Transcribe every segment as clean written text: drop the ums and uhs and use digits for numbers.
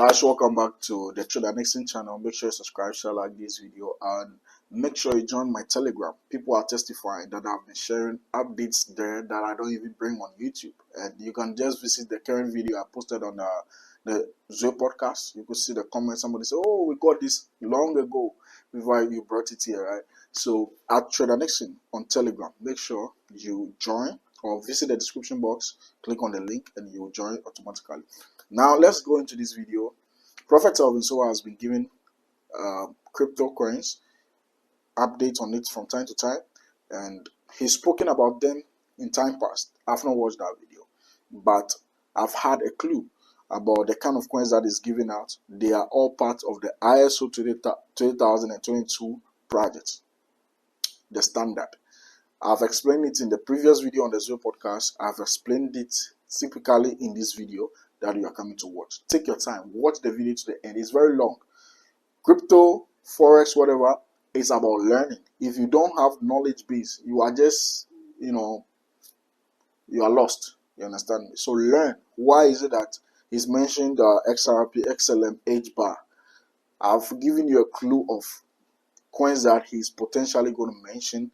Guys, welcome back to the Trader Nixon channel. Make sure you subscribe, share, like this video, and make sure you join my Telegram. People are testifying that I've been sharing updates there that I don't even bring on YouTube. And you can just visit the current video I posted on the SOWAH podcast. You could see the comments. Somebody say, "Oh, we got this long ago before you brought it here, right?" So at Trader Nixon on Telegram, make sure you join or visit the description box. Click on the link, and you will join automatically. Now let's go into this video. Prophet TELVIN SOWAH has been giving crypto coins updates on it from time to time, and he's spoken about them in time past. I've not watched that video, but I've had a clue about the kind of coins that is giving out. They are all part of the ISO 2022 project, the standard. I've explained it in the previous video on the SOWAH podcast. I've explained it typically in this video that you are coming to watch. Take your time, watch the video to the end. It's very long. Crypto, Forex, whatever, it's about learning. If you don't have knowledge base, you are just, you are lost. You understand me? So learn. Why is it that he's mentioned XRP, XLM, HBAR? I've given you a clue of coins that he's potentially going to mention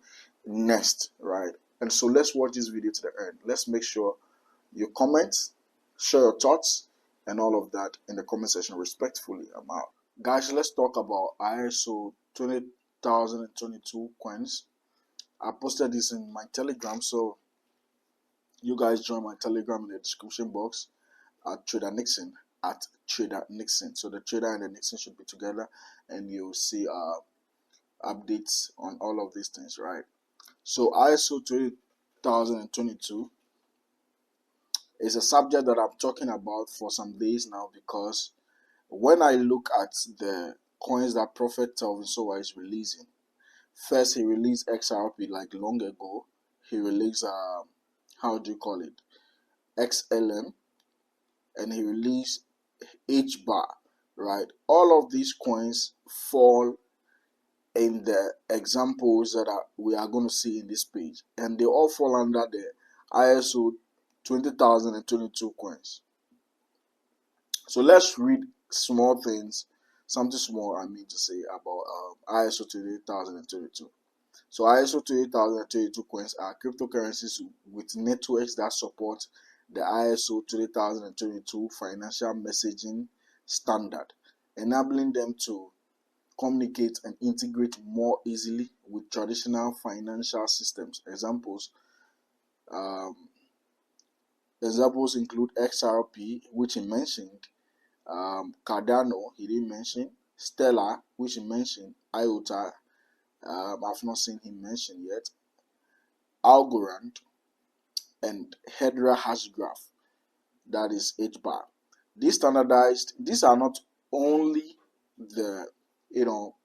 next, right? And so let's watch this video to the end. Let's make sure you comment, share your thoughts and all of that in the comment section respectfully. I'm out. Guys, let's talk about ISO 2022 coins. I posted this in my Telegram, so you guys join my Telegram in the description box at Trader Nixon, at Trader Nixon. So the Trader and the Nixon should be together, and you'll see updates on all of these things, right? So ISO 2022 is a subject that I'm talking about for some days now, because when I look at the coins that Prophet TELVIN SOWAH is releasing, first he released XRP like long ago. He released how do you call it, XLM, and he released HBAR, right? All of these coins fall in the examples that we are going to see in this page, and they all fall under the ISO 2022 coins. So let's read small things, something small I mean to say about ISO 2022. So ISO 2022 coins are cryptocurrencies with networks that support the ISO 2022 financial messaging standard, enabling them to communicate and integrate more easily with traditional financial systems. Examples include XRP, which he mentioned, Cardano, he didn't mention, Stellar, which he mentioned, IOTA, I've not seen him mention yet, Algorand, and Hedera hash graph, that is HBAR. These are not only the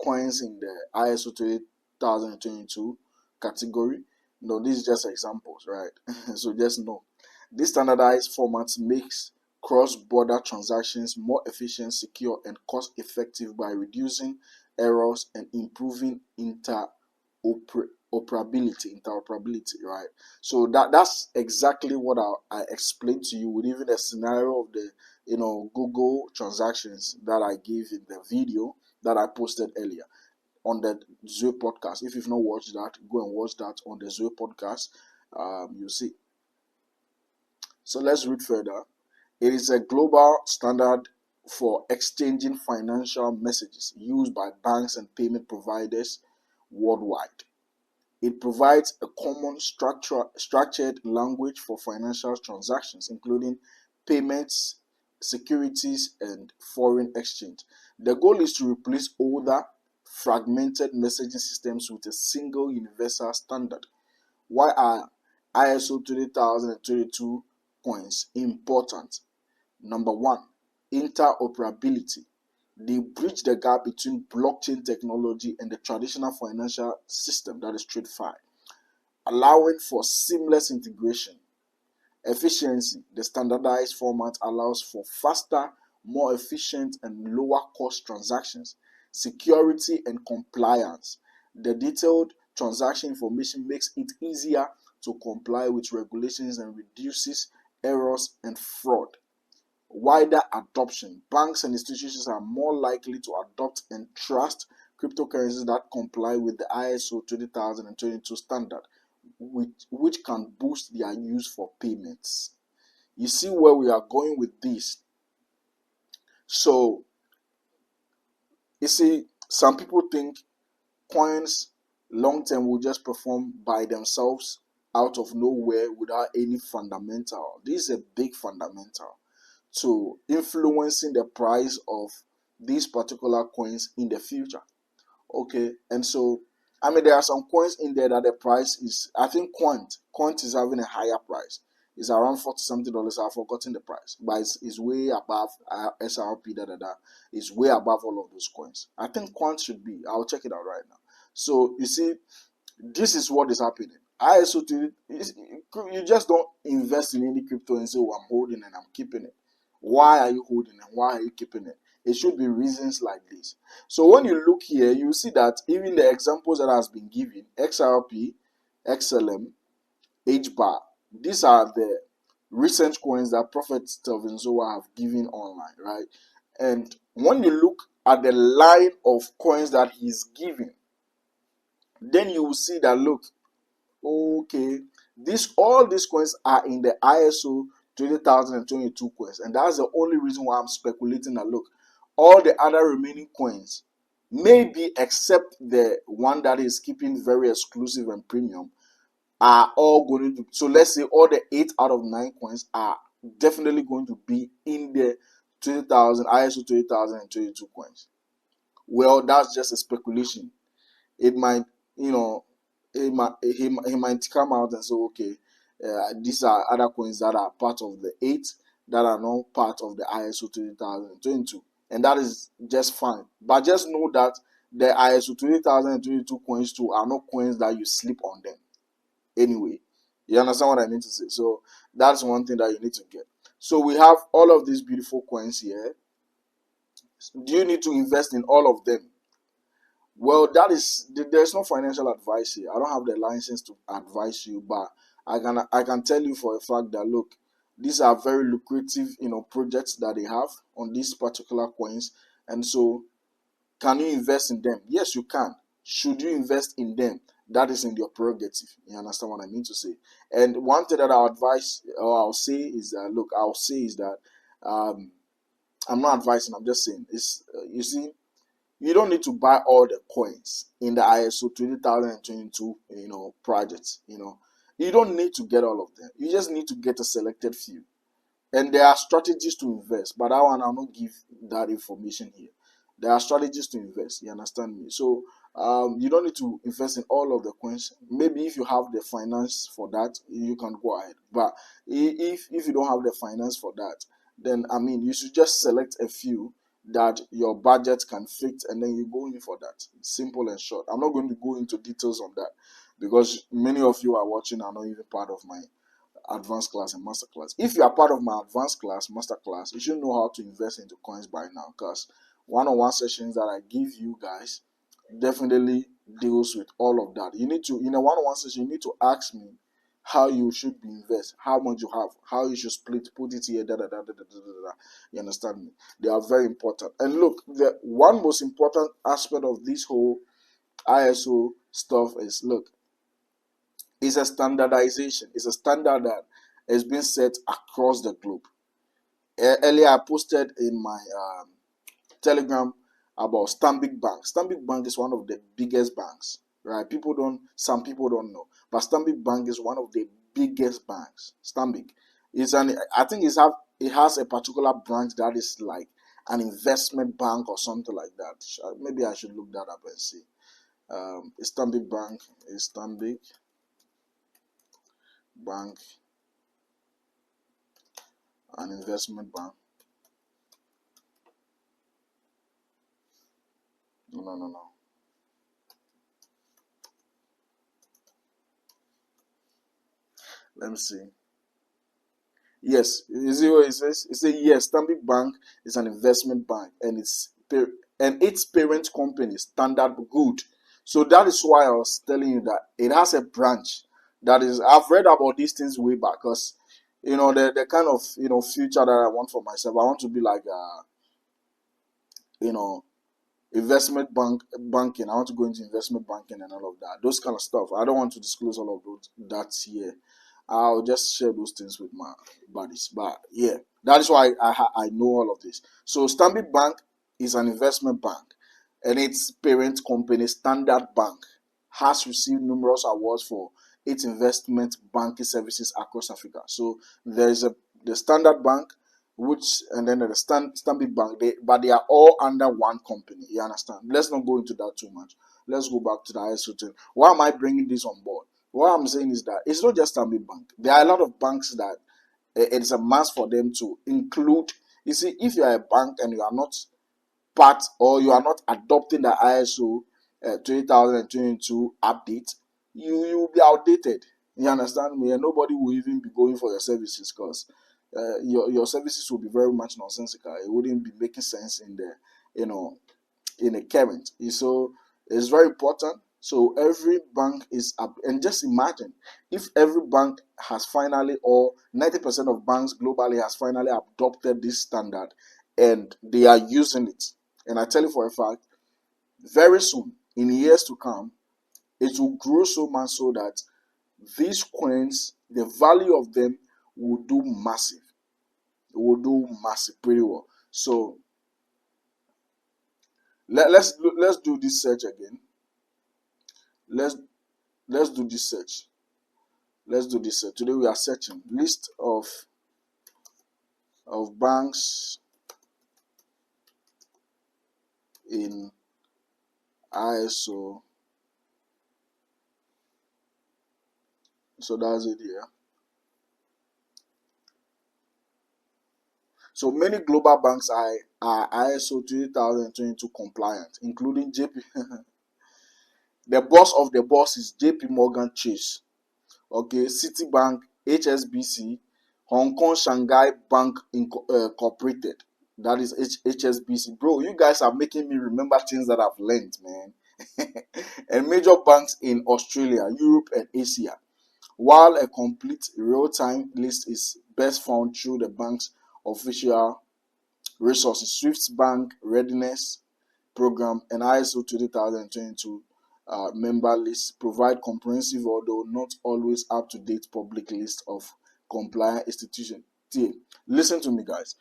coins in the ISO 2022 category. No, these are just examples, right? So just know this standardized format makes cross-border transactions more efficient, secure, and cost-effective by reducing errors and improving interoperability, right? So that's exactly what I explained to you, with even a scenario of the Google transactions that I gave in the video that I posted earlier on the SOWAH podcast. If you've not watched that, go and watch that on the SOWAH podcast. You'll see. So let's read further. It is a global standard for exchanging financial messages used by banks and payment providers worldwide. It provides a common structured language for financial transactions, including payments, securities, and foreign exchange. The goal is to replace older, fragmented messaging systems with a single universal standard. Why are ISO 2022 coins important? Number one, interoperability. They bridge the gap between blockchain technology and the traditional financial system, that is TradeFi, allowing for seamless integration. Efficiency. The standardized format allows for faster, more efficient, and lower cost transactions. Security and compliance. The detailed transaction information makes it easier to comply with regulations and reduces errors and fraud. wider adoption. Banks and institutions are more likely to adopt and trust cryptocurrencies that comply with the ISO 20022 standard, which can boost their use for payments. You see where we are going with this. So, you see, some people think coins long term will just perform by themselves out of nowhere without any fundamental. This is a big fundamental to influencing the price of these particular coins in the future. Okay, and so I mean there are some coins in there that the price is, I think Quant is having a higher price. It's around $40 something. I've forgotten the price, but it's way above SRP. It's way above all of those coins. I think Quant should be. I'll check it out right now. So you see, this is what is happening. You just don't invest in any crypto and say, "Oh, I'm holding and I'm keeping it." Why are you holding and why are you keeping it? It should be reasons like this. So when you look here, you see that even the examples that has been given, XRP, XLM, HBAR, these are the recent coins that Prophet TELVIN SOWAH have given online, right? And when you look at the line of coins that he's giving, then you will see that, look, okay, all these coins are in the ISO 20022 coins, and that's the only reason why I'm speculating that, look, all the other remaining coins, maybe except the one that is keeping very exclusive and premium, are all going to, so let's say all the 8 out of 9 coins are definitely going to be in the 2000 ISO 2022 coins. Well, that's just a speculation. It might, you know, he might come out and say, okay, these are other coins that are part of the 8 that are not part of the ISO 2022, and that is just fine. But just know that the ISO 2022 coins too are not coins that you sleep on them. Anyway, you understand what I mean to say? So that's one thing that you need to get. So we have all of these beautiful coins here. Do you need to invest in all of them? Well, there's no financial advice here. I don't have the license to advise you, but I can tell you for a fact that, look, these are very lucrative, projects that they have on these particular coins. And so, can you invest in them? Yes, you can. Should you invest in them? That is in your prerogative. You understand what I mean to say? And one thing that I'll say is that, I'm not advising. I'm just saying, you see, you don't need to buy all the coins in the ISO 2022, projects. You don't need to get all of them. You just need to get a selected few. And there are strategies to invest, but that one I'll not give that information here. There are strategies to invest. You understand me? So you don't need to invest in all of the coins. Maybe if you have the finance for that, you can go ahead. But if you don't have the finance for that, then you should just select a few that your budget can fit, and then you go in for that. Simple and short. I'm not going to go into details on that because many of you are watching are not even part of my advanced class and master class. If you are part of my advanced class, master class, you should know how to invest into coins by now, because one-on-one sessions that I give you guys definitely deals with all of that. You need to, in a one-on-one session, you need to ask me how you should be invest, how much you have, how you should split, put it here, You understand me? They are very important. And look, the one most important aspect of this whole ISO stuff is, look, it's a standardization. It's a standard that has been set across the globe. Earlier, I posted in my Telegram about Stanbic Bank. Stanbic Bank is one of the biggest banks, right? Some people don't know, but Stanbic Bank is one of the biggest banks. Stanbic I think it has a particular branch that is like an investment bank or something like that. Maybe I should look that up and see. Stanbic Bank is Stanbic Bank, an investment bank. No. Let me see. Yes, you see what it says? It says yes, Stanbic Bank is an investment bank, and its parent company, Standard Good. So that is why I was telling you that it has a branch that is. I've read about these things way back, because the kind of future that I want for myself. I want to be like you know banking. I want to go into investment banking and all of that. Those kind of stuff. I don't want to disclose all of those that here. I'll just share those things with my buddies. But yeah, that is why I know all of this. So Stanbic Bank is an investment bank, and its parent company, Standard Bank, has received numerous awards for its investment banking services across Africa. So there's the Standard Bank, which and then the Stanbic Bank, but they are all under one company. You understand? Let's not go into that too much. Let's go back to the ISO thing. Why am I bringing this on board? What I'm saying is that it's not just Stanbic Bank. There are a lot of banks that it's a must for them to include. You see, if you are a bank and you are not part or you are not adopting the ISO 2022 update, you will be outdated. You understand me? And nobody will even be going for your services because your services will be very much nonsensical. It wouldn't be making sense in the in a current. So it's very important. So every bank is up, and just imagine if every bank has finally, or 90% of banks globally has finally adopted this standard, and they are using it. And I tell you for a fact, very soon, in years to come, it will grow so much so that these coins, the value of them will do massive. It will do massive pretty well. So let's do this search again. Let's do this search. Let's do this search. Today we are searching list of banks in ISO. So that's it here. So many global banks are ISO 2022 compliant, including JP. The boss of the boss is JP Morgan Chase. Okay, Citibank, HSBC, Hong Kong Shanghai Bank Incorporated. That is HSBC. Bro, you guys are making me remember things that I've learned, man. And major banks in Australia, Europe, and Asia. While a complete real-time list is best found through the bank's official resources, Swift's Bank Readiness Program and ISO 2022 member lists provide comprehensive, although not always up-to-date, public list of compliant institutions. Listen to me, guys.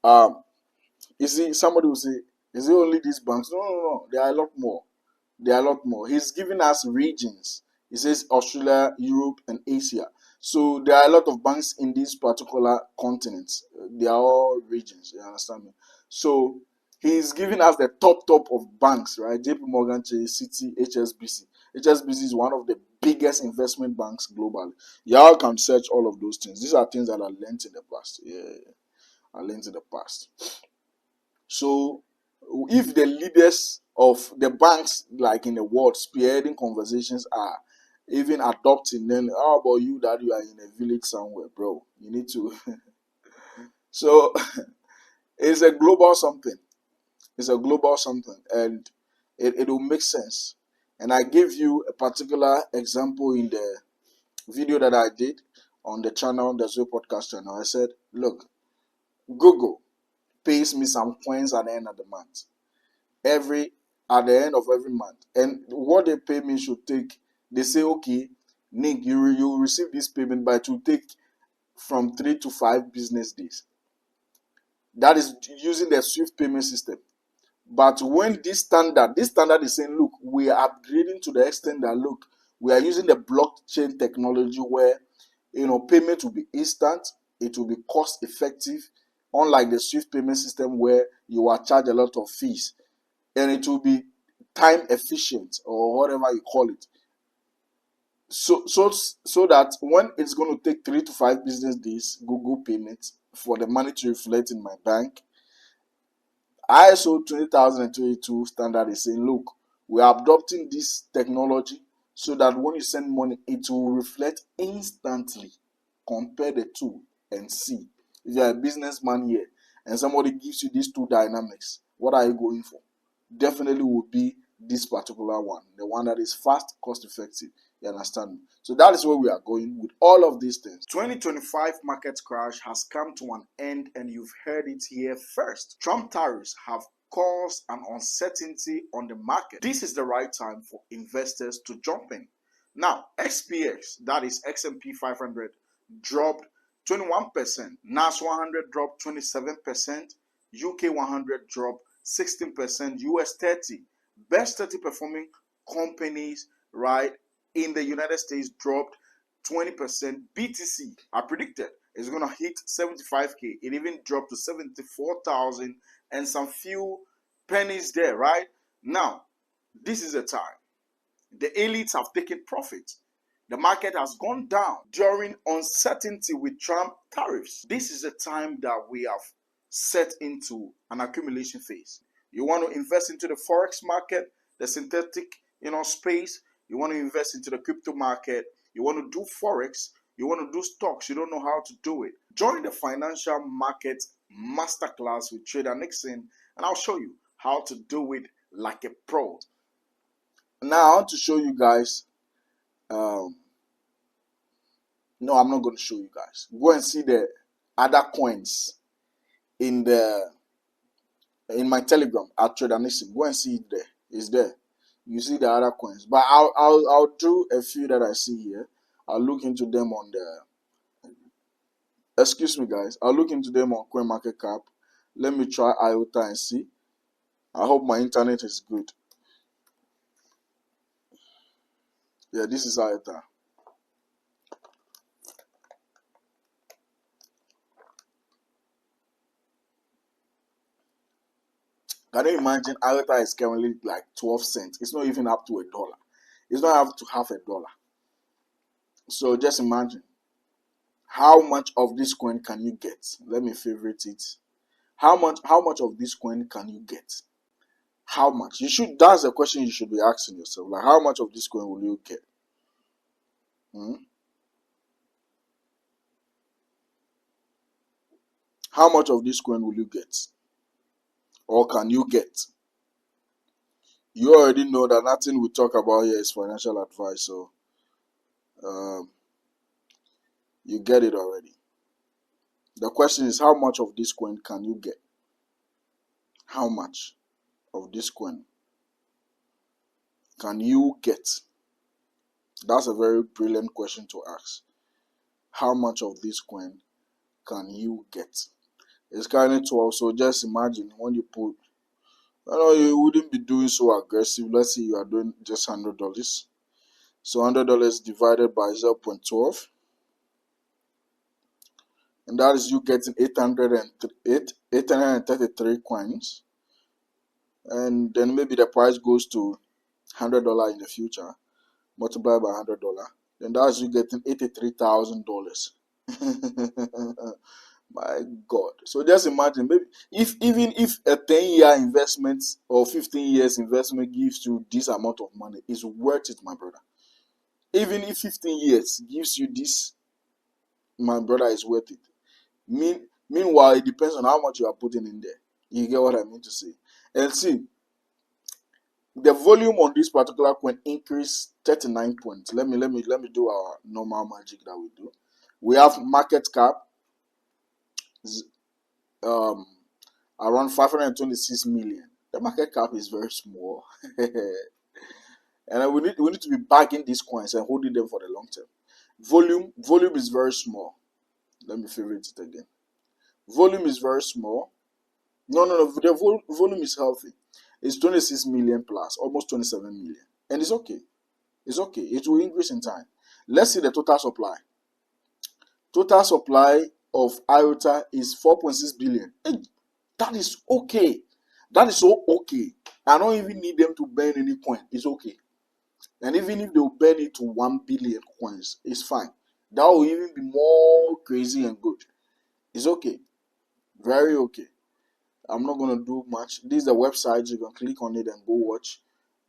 You see, somebody will say, is it only these banks? No. There are a lot more. He's giving us regions. He says Australia, Europe, and Asia. So there are a lot of banks in these particular continents. They are all regions. You understand me? So he's giving us the top of banks, right? JP Morgan Chase, Citi, HSBC. HSBC is one of the biggest investment banks globally. Y'all can search all of those things. These are things that I learned in the past. Yeah, I learned in the past. So if the leaders of the banks, like in the world, spearheading conversations are even adopting, then how about you that you are in a village somewhere, bro? You need to. So it's a global something. It's a global something, and it will make sense. And I gave you a particular example in the video that I did on the channel, the SOWAH podcast channel. I said, look, Google pays me some coins at the end of the month. At the end of every month. And what they pay me should take, they say, okay, Nick, you receive this payment, but it will take from 3 to 5 business days. That is using the Swift payment system. But when this standard is saying, look, we are upgrading to the extent that, look, we are using the blockchain technology where, payment will be instant, it will be cost effective, unlike the Swift payment system where you are charged a lot of fees, and it will be time efficient or whatever you call it. So that when it's going to take 3 to 5 business days, Google payments for the money to reflect in my bank, ISO 2022 standard is saying, look, we are adopting this technology so that when you send money, it will reflect instantly. Compare the two and see. If you are a businessman here and somebody gives you these two dynamics, what are you going for? Definitely will be this particular one, the one that is fast, cost effective. You understand me? So that is where we are going with all of these things. 2025 market crash has come to an end, and you've heard it here first. Trump tariffs have caused an uncertainty on the market. This is the right time for investors to jump in. Now, XPX, that is S&P 500, dropped 21%. NAS 100 dropped 27%. UK 100 dropped 16%. US 30, best 30 performing companies, right, in the United States dropped 20%. BTC, I predicted, is going to hit 75K. It even dropped to 74,000 and some few pennies there, right? Now, this is a time. The elites have taken profit. The market has gone down during uncertainty with Trump tariffs. This is a time that we have set into an accumulation phase. You want to invest into the Forex market, the synthetic, space. You want to invest into the crypto market. You want to do Forex. You want to do stocks. You don't know how to do it. Join the financial market masterclass with Trader Nixon, and I'll show you how to do it like a pro. Now, I want to show you guys. No, I'm not going to show you guys. Go and see the other coins in my Telegram at Trader Nixon. Go and see it there. It's there. You see the other coins, but I'll do a few that I see here. I'll look into them on the. Excuse me, guys. I'll look into them on CoinMarketCap. Let me try IOTA and see. I hope my internet is good. Yeah, this is IOTA. Can you imagine? IOTA is currently like 12 cents. It's not even up to $1. It's not up to half $1. So just imagine how much of this coin can you get? Let me favorite it. How much of this coin can you get? How much? That's the question you should be asking yourself. Like, how much of this coin will you get? How much of this coin will you get? Or can you get? You already know that nothing we talk about here is financial advice, so you get it already. The question is, how much of this coin can you get? How much of this coin can you get? That's a very brilliant question to ask. How much of this coin can you get? It's kind of 12, so just imagine when you put, you wouldn't be doing so aggressive. Let's say you are doing just $100. So $100 divided by 0.12. And that is you getting 833 coins. And then maybe the price goes to $100 in the future, multiplied by $100. Then that's you getting $83,000. My God. So just imagine, maybe even if a 10-year investment or 15 years investment gives you this amount of money, it's worth it, my brother. Even if 15 years gives you this, my brother, is worth it. Meanwhile, it depends on how much you are putting in there. You get what I mean to say? And see, the volume on this particular coin increased 39 points. Let me do our normal magic that we do. We have market cap around 526 million. The market cap is very small. And we need to be bagging these coins and holding them for the long term. Volume is very small. Let me favorite it again. Volume is very small. No. The volume is healthy. It's 26 million plus, almost 27 million. And it's okay. It's okay. It will increase in time. Let's see the total supply. Total supply of IOTA is 4.6 billion. Hey, that is okay. That is so okay. I don't even need them to burn any coin. It's okay. And even if they will burn it to 1 billion coins, it's fine. That will even be more crazy and good. It's okay. Very okay. I'm not going to do much. This is the website. You can click on it and go watch.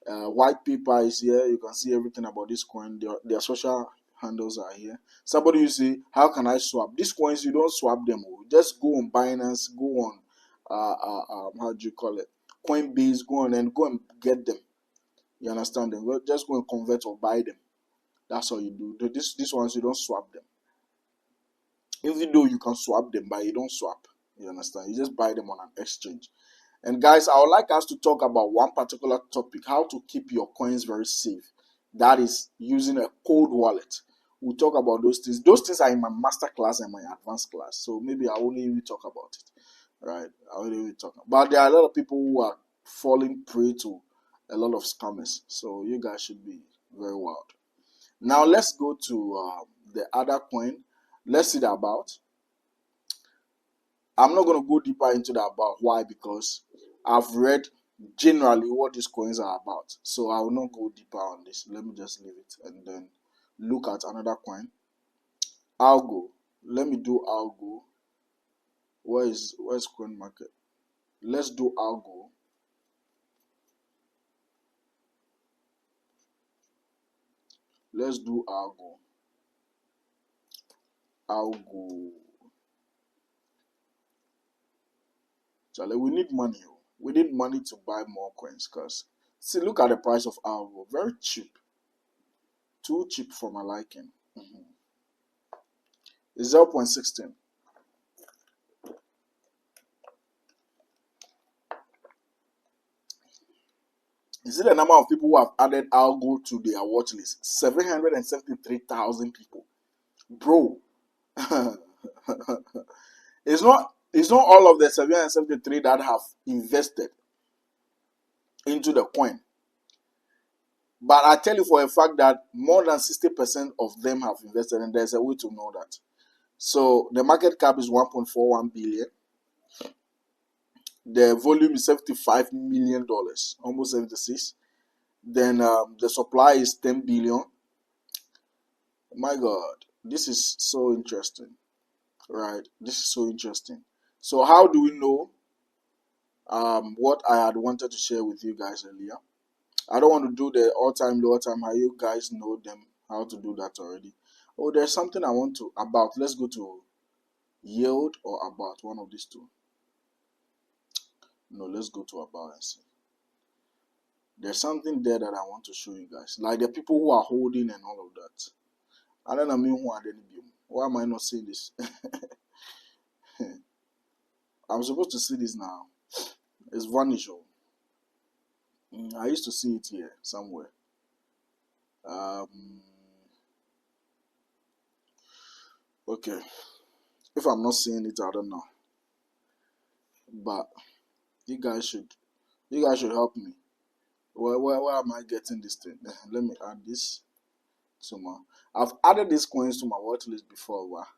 White paper is here. You can see everything about this coin. Their social handles are here. Somebody you say, how can I swap? These coins, you don't swap them. Just go on Binance, go on, how do you call it? Coinbase, go and get them. You understand them? Just go and convert or buy them. That's all you do. These ones you don't swap them. Even though you can swap them, but you don't swap. You understand? You just buy them on an exchange. And guys, I would like us to talk about one particular topic: how to keep your coins very safe. That is using a cold wallet. We'll talk about those things. Those things are in my master class and my advanced class. So maybe I won't even talk about it. Right? I won't even talk. But there are a lot of people who are falling prey to a lot of scammers. So you guys should be very wild. Now let's go to the other coin. Let's see the about. I'm not going to go deeper into that about. Why? Because I've read generally what these coins are about. So I will not go deeper on this. Let me just leave it and then look at another coin. ALGO. Let me do ALGO. Where's coin market? Let's do ALGO. Let's do ALGO. ALGO. Charlie, we need money. We need money to buy more coins. Because, see, look at the price of ALGO. Very cheap. Too cheap for my liking. It's 0.16. You see the number of people who have added ALGO to their watch list? 773,000 people. Bro. It's not all of the 773 that have invested into the coin. But I tell you for a fact that more than 60% of them have invested, and there's a way to know that. So the market cap is 1.41 billion. The volume is $75 million, almost 76. Then the supply is 10 billion. My God, this is so interesting, right? This is so interesting. So how do we know what I had wanted to share with you guys earlier? I don't want to do the all-time low, all-time high. You guys know them, how to do that already. Oh, there's something I want to about. Let's go to yield or about, one of these two. No, let's go to about and see. There's something there that I want to show you guys. Like the people who are holding and all of that. I don't know who are they. Why am I not seeing this? I'm supposed to see this now. It's vanished. I used to see it here somewhere. Okay. If I'm not seeing it, I don't know. But you guys should help me. Where am I getting this thing? Let me add this to my. I've added these coins to my watch list before. But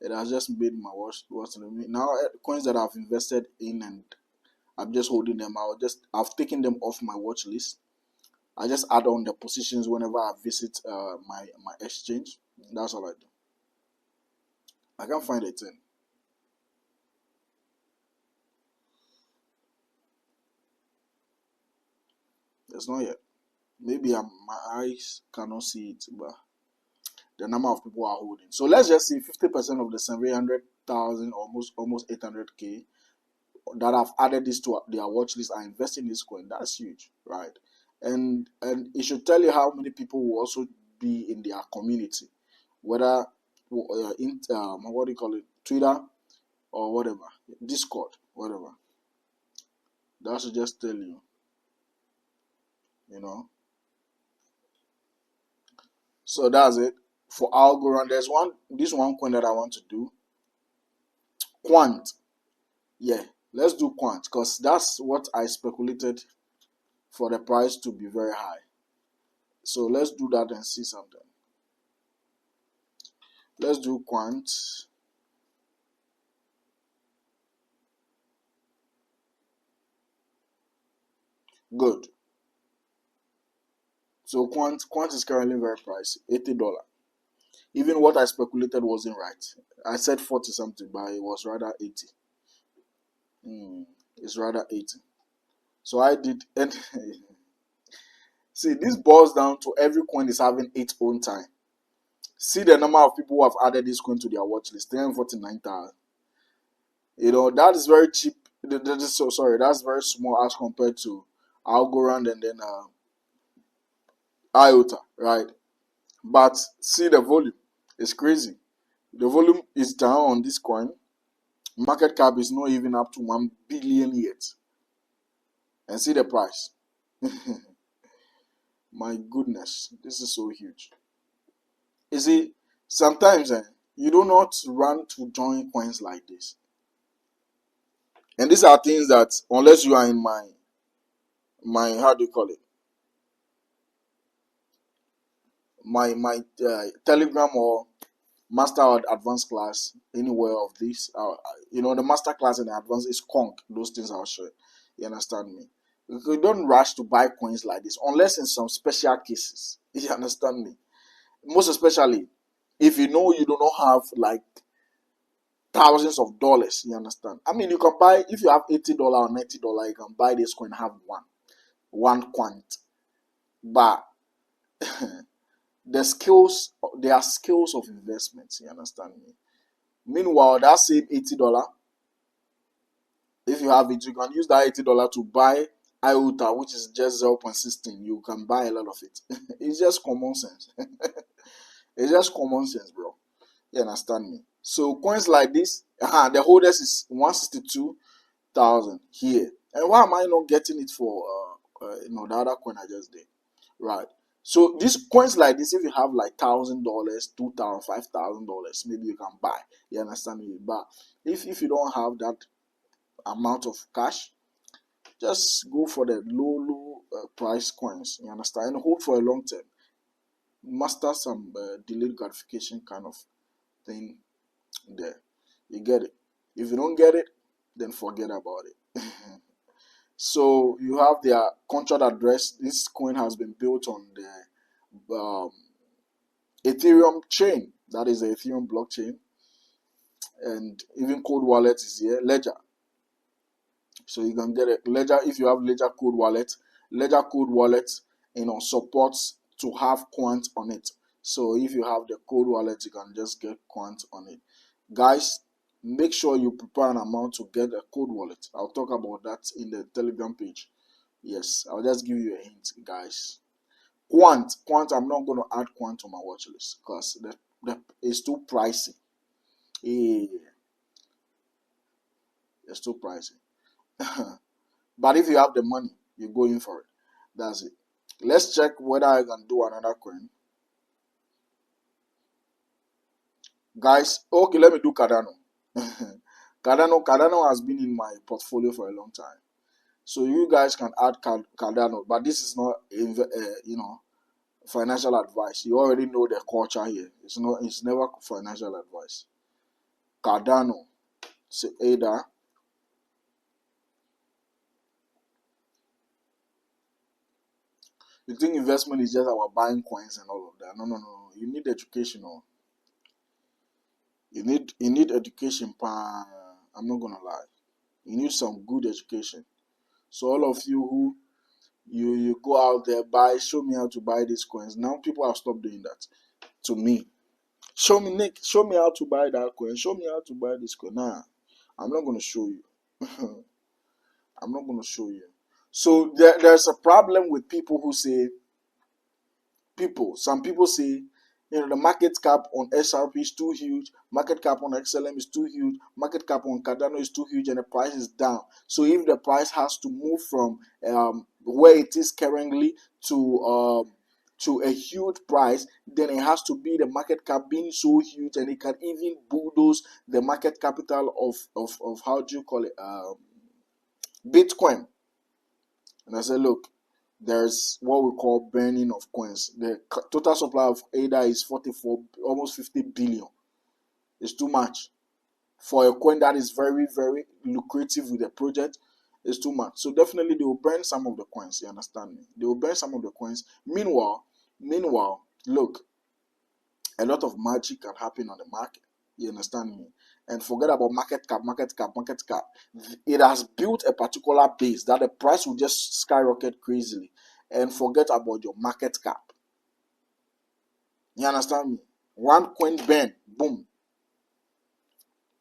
it has just made my watch list. Now coins that I've invested in and I'm just holding them. I've taken them off my watch list. I just add on the positions whenever I visit my exchange. That's all I do. I can't find a thing. It's not yet. Maybe my eyes cannot see it, but the number of people are holding. So let's just see 50% of the 700,000, almost 800K that have added this to their watch list are investing in this coin. That's huge, right? And it should tell you how many people will also be in their community, whether in what do you call it, Twitter or whatever, Discord, whatever. That should just tell you, you know. So that's it for Algorand. There's this one coin that I want to do, Quant. Yeah, let's do Quant because that's what I speculated for the price to be very high. So let's do that and see something. Let's do Quant. Good. So Quant is currently very pricey, $80. Even what I speculated wasn't right. I said 40 something, but it was rather 80. It's rather 80. So I did, and see, this boils down to every coin is having its own time. See the number of people who have added this coin to their watch list, 349,000. You know, that is very cheap. That's very small as compared to Algorand and then IOTA, right? But see the volume. It's crazy. The volume is down on this coin. Market cap is not even up to 1 billion yet. And see the price. My goodness, this is so huge. You see, sometimes you do not run to join coins like this. And these are things that, unless you are in my how do you call it? My Telegram or master or advanced class, anywhere of this. The master class and the advanced is conk. Those things I'll show you. You understand me? You don't rush to buy coins like this unless in some special cases. You understand me? Most especially if you know you do not have like thousands of dollars. You understand? I mean, you can buy, if you have $80 or $90, you can buy this coin and have one quant. But there are skills of investments. You understand me? Meanwhile, that same $80, if you have it, you can use that $80 to buy IOTA, which is just 0.16. You can buy a lot of it. It's just common sense. It's just common sense, bro. You understand me? So coins like this, the holders is 162,000 here. And why am I not getting it for the other coin I just did? Right. So these coins like this, if you have like $1,000, $2,000, $5,000, maybe you can buy. You understand me? But if you don't have that amount of cash, just go for the low price coins. You understand? And hold for a long term. Master some delayed gratification kind of thing there. You get it? If you don't get it, then forget about it. So you have their contract address. This coin has been built on the Ethereum chain. That is the Ethereum blockchain. And even code wallet is here. Ledger. So you can get a Ledger if you have Ledger code wallet. Ledger code wallet, supports to have Quant on it. So if you have the code wallet, you can just get Quant on it. Guys, make sure you prepare an amount to get a code wallet. I'll talk about that in the Telegram page. Yes, I'll just give you a hint, guys. Quant, I'm not going to add Quant to my watch list because it's too pricey. It's too pricey. But if you have the money, you go in for it. That's it. Let's check whether I can do another coin. Guys, okay, let me do Cardano. Cardano has been in my portfolio for a long time. So you guys can add Cardano, but this is not, financial advice. You already know the culture here. It's never financial advice. Cardano, say ADA. You think investment is just about buying coins and all of that? No. You need education. You need education. I'm not gonna lie. You need some good education. So all of you who you go out there, show me how to buy these coins. Now people have stopped doing that to me. Show me, Nick, show me how to buy that coin. Show me how to buy this coin. Nah, I'm not going to show you. I'm not going to show you. So there's a problem with people who say, some people say, the market cap on SRP is too huge, market cap on XLM is too huge, market cap on Cardano is too huge, and the price is down. So if the price has to move from where it is currently to a huge price, then it has to be the market cap being so huge, and it can even bulldoze the market capital of how do you call it, Bitcoin. And I said, look, there's what we call burning of coins. The total supply of ADA is 44, almost 50 billion. It's too much for a coin that is very, very lucrative with the project. It's too much. So definitely they will burn some of the coins. You understand me? They will burn some of the coins. Meanwhile, look, a lot of magic can happen on the market. You understand me? And forget about market cap. It has built a particular base that the price will just skyrocket crazily. And forget about your market cap. You understand me? One coin burn, boom.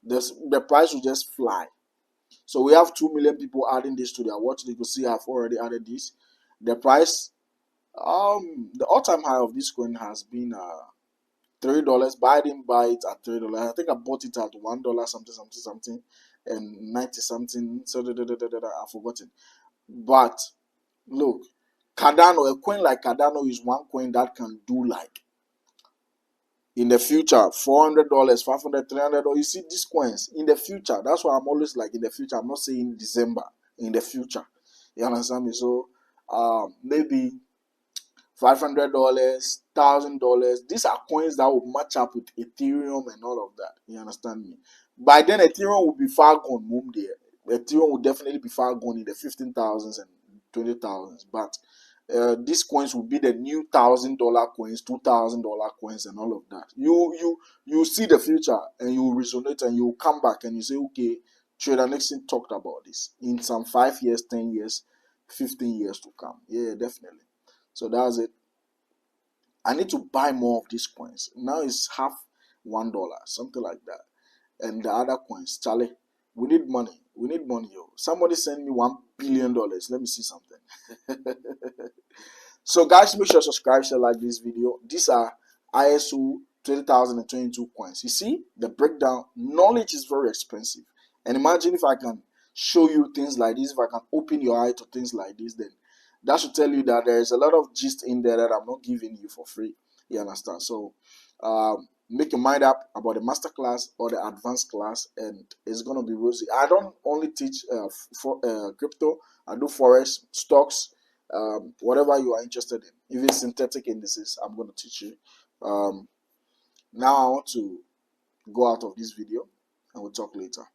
The price will just fly. So we have 2 million people adding this to their watch. You can see I've already added this. The price The all-time high of this coin has been $3, but I didn't buy it at $3. I think I bought it at $1 something and 90 something. So I've forgotten. But look, Cardano, a coin like Cardano is one coin that can do like in the future $400, $500, $300. You see these coins in the future. That's why I'm always like in the future. I'm not saying December. In the future, you understand me? So maybe $500, $1,000. These are coins that will match up with Ethereum and all of that. You understand me? By then, Ethereum will be far gone. Boom there. Ethereum will definitely be far gone in the 15,000s and 20,000s. But these coins will be the new $1,000 coins, $2,000 coins, and all of that. You see the future and you resonate and you come back and you say, okay, Trader Nixon talked about this in some 5 years, 10 years, 15 years to come. Yeah, definitely. So that's it. I need to buy more of these coins. Now it's half $1, something like that. And the other coins, Charlie, we need money. We need money, yo. Somebody send me $1 billion. Let me see something. So guys, make sure to subscribe, share, like this video. These are ISO 2022 coins. You see the breakdown. Knowledge is very expensive. And imagine if I can show you things like this, if I can open your eye to things like this, then that should tell you that there is a lot of gist in there that I'm not giving you for free. You understand? So make your mind up about the master class or the advanced class, and it's gonna be rosy. I don't only teach crypto. I do forex, stocks, whatever you are interested in, even synthetic indices. I'm going to teach you. Now I want to go out of this video and we'll talk later.